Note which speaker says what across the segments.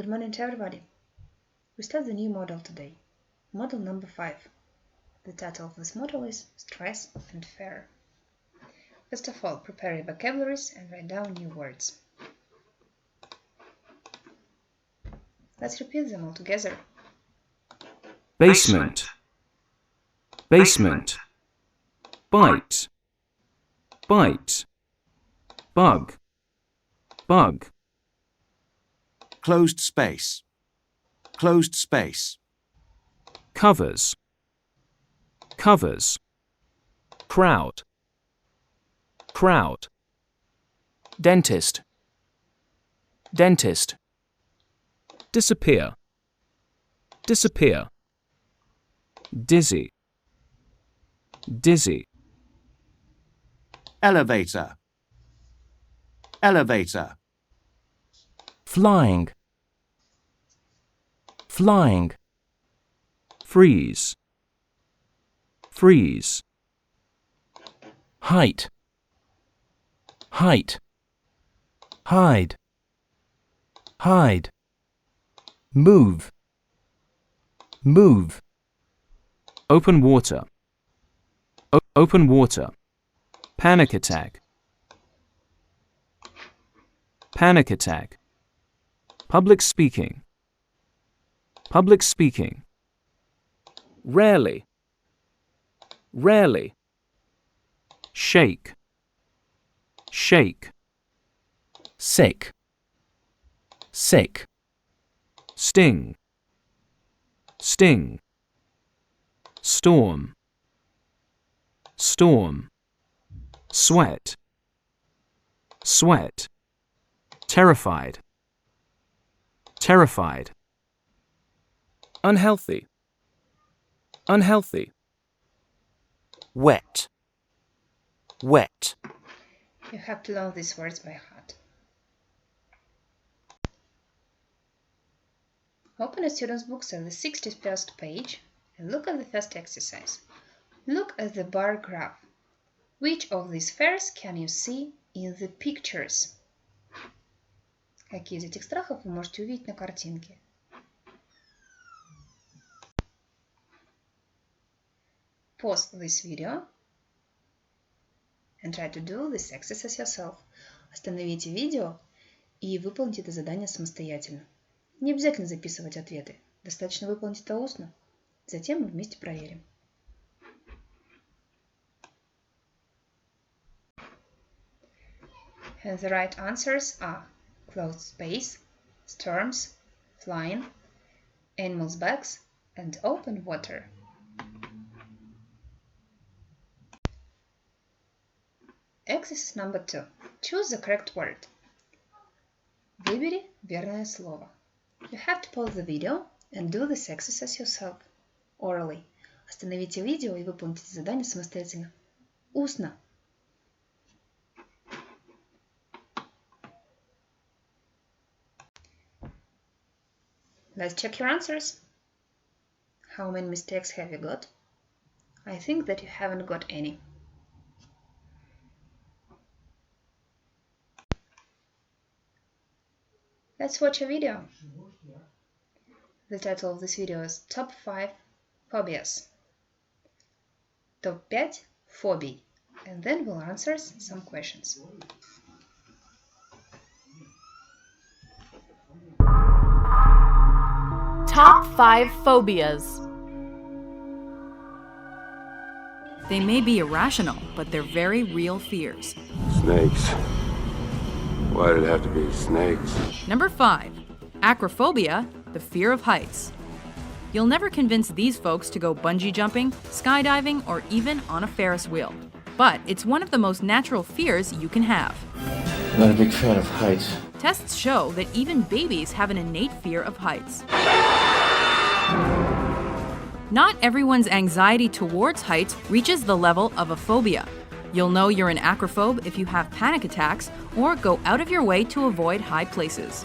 Speaker 1: Good morning to everybody. We start the new model today, model number 5. The title of this model is Stress and Fear. First of all, prepare your vocabularies and write down new words. Let's repeat them all together.
Speaker 2: Basement, basement, bite, bite, bug, bug,
Speaker 3: Closed space. Closed space.
Speaker 2: covers, covers, crowd, crowd, dentist, dentist, disappear, disappear, dizzy, dizzy,
Speaker 3: Elevator. Elevator.
Speaker 2: flying, flying, freeze, freeze, height, height, hide, hide, move, move, open water, open water, panic attack, panic attack, public speaking, public speaking, rarely, rarely, shake, shake, sick, sick, sting, sting, storm, storm, sweat, sweat, terrified, terrified, unhealthy, unhealthy,
Speaker 3: Wet. Wet.
Speaker 1: You have to learn these words by heart. Open a student's books at the 61st page and look at the first exercise. Look at the bar graph. Which of these fairs can you see in the pictures? Какие из этих страхов вы можете увидеть на картинке? Pause this video and try to do this exercise yourself. Остановите видео и выполните это задание самостоятельно. Не обязательно записывать ответы, достаточно выполнить это устно. Затем мы вместе проверим. And the right answers are closed space, storms, flying, animals' bags, and open water. Exercise number 2. Choose the correct word. Выбери верное слово. You have to pause the video and do this exercise yourself, orally. Остановите видео и выполните задание самостоятельно. Устно. Let's check your answers. How many mistakes have you got? I think that you haven't got any. Let's watch a video. The title of this video is Top 5 Phobias. Top 5 phobий. And then we'll answer some questions.
Speaker 4: Top 5 phobias. They may be irrational, but they're very real fears.
Speaker 5: Snakes. Why did it have to be snakes?
Speaker 4: Number 5. Acrophobia, the fear of heights. You'll never convince these folks to go bungee jumping, skydiving, or even on a Ferris wheel. But it's one of the most natural fears you can have.
Speaker 6: Not a big fan of heights.
Speaker 4: Tests show that even babies have an innate fear of heights. Not everyone's anxiety towards heights reaches the level of a phobia. You'll know you're an acrophobe if you have panic attacks or go out of your way to avoid high places.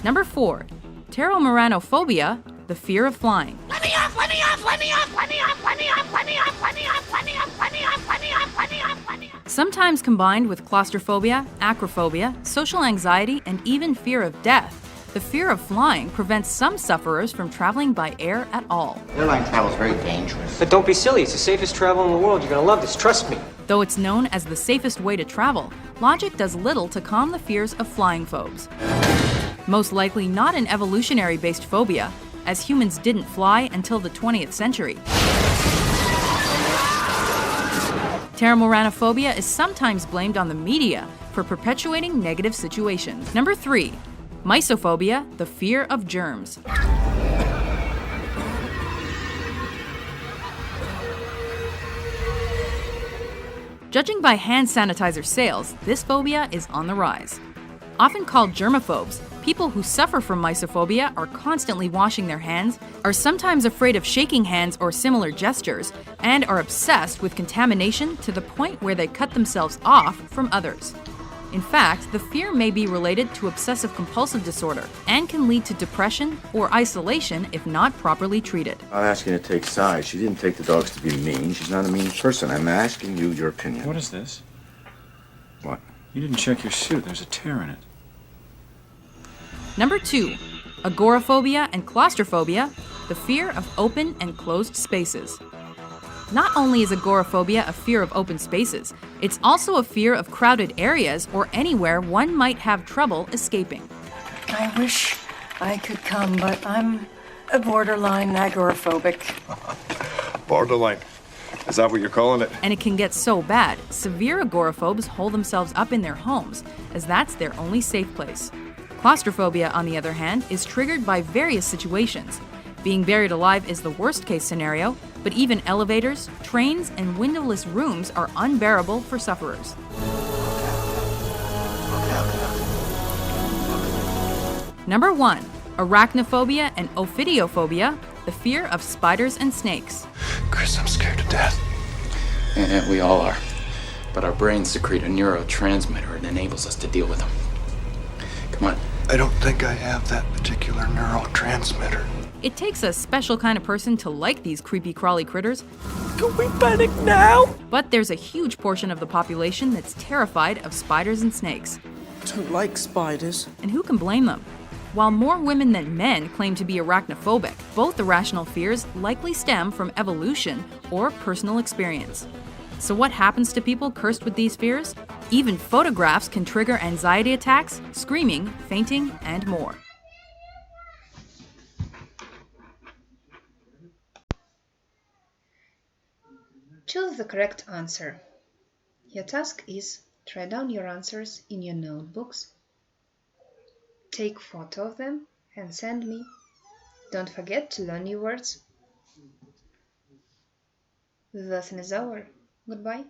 Speaker 4: Number 4. Pteromeranophobia, the fear of flying.
Speaker 7: Let me off! Let me off! Let me off! Let me off! Let me off! Let me off! Let me off! Let me off! Let me off! Let me off! Let me off! Let me off!
Speaker 4: Sometimes combined with claustrophobia, acrophobia, social anxiety, and even fear of death, the fear of flying prevents some sufferers from traveling by air at all.
Speaker 7: Airline travel is very dangerous.
Speaker 8: But don't be silly, it's the safest travel in the world. You're gonna love this, trust me.
Speaker 4: Though it's known as the safest way to travel, logic does little to calm the fears of flying phobes. Most likely not an evolutionary-based phobia, as humans didn't fly until the 20th century. Pteromoraноphobia is sometimes blamed on the media for perpetuating negative situations. Number 3. Mysophobia, the fear of germs. Judging by hand sanitizer sales, this phobia is on the rise. Often called germaphobes, people who suffer from mysophobia are constantly washing their hands, are sometimes afraid of shaking hands or similar gestures, and are obsessed with contamination to the point where they cut themselves off from others. In fact, the fear may be related to obsessive-compulsive disorder and can lead to depression or isolation if not properly treated.
Speaker 6: I'm not asking you to take sides. She didn't take the dogs to be mean. She's not a mean person. I'm asking you your opinion.
Speaker 9: What is this?
Speaker 6: What?
Speaker 9: You didn't check your suit. There's a tear in it.
Speaker 4: Number 2. Agoraphobia and claustrophobia, the fear of open and closed spaces. Not only is agoraphobia a fear of open spaces, it's also a fear of crowded areas or anywhere one might have trouble escaping.
Speaker 10: I wish I could come, but I'm a borderline agoraphobic.
Speaker 11: Borderline? Is that what you're calling it?
Speaker 4: And it can get so bad, severe agoraphobes hold themselves up in their homes, as that's their only safe place. Claustrophobia, on the other hand, is triggered by various situations. Being buried alive is the worst-case scenario, but even elevators, trains, and windowless rooms are unbearable for sufferers. Number 1. Arachnophobia and ophidiophobia, the fear of spiders and snakes.
Speaker 11: Chris, I'm scared to death.
Speaker 12: And we all are. But our brains secrete a neurotransmitter that enables us to deal with them. Come on.
Speaker 11: I don't think I have that particular neurotransmitter.
Speaker 4: It takes a special kind of person to like these creepy crawly critters.
Speaker 3: Can we panic now?
Speaker 4: But there's a huge portion of the population that's terrified of spiders and snakes.
Speaker 3: Don't like spiders.
Speaker 4: And who can blame them? While more women than men claim to be arachnophobic, both irrational fears likely stem from evolution or personal experience. So what happens to people cursed with these fears? Even photographs can trigger anxiety attacks, screaming, fainting, and more.
Speaker 1: Choose the correct answer. Your task is to write down your answers in your notebooks, take photo of them and send me. Don't forget to learn new words. The lesson is over. Goodbye.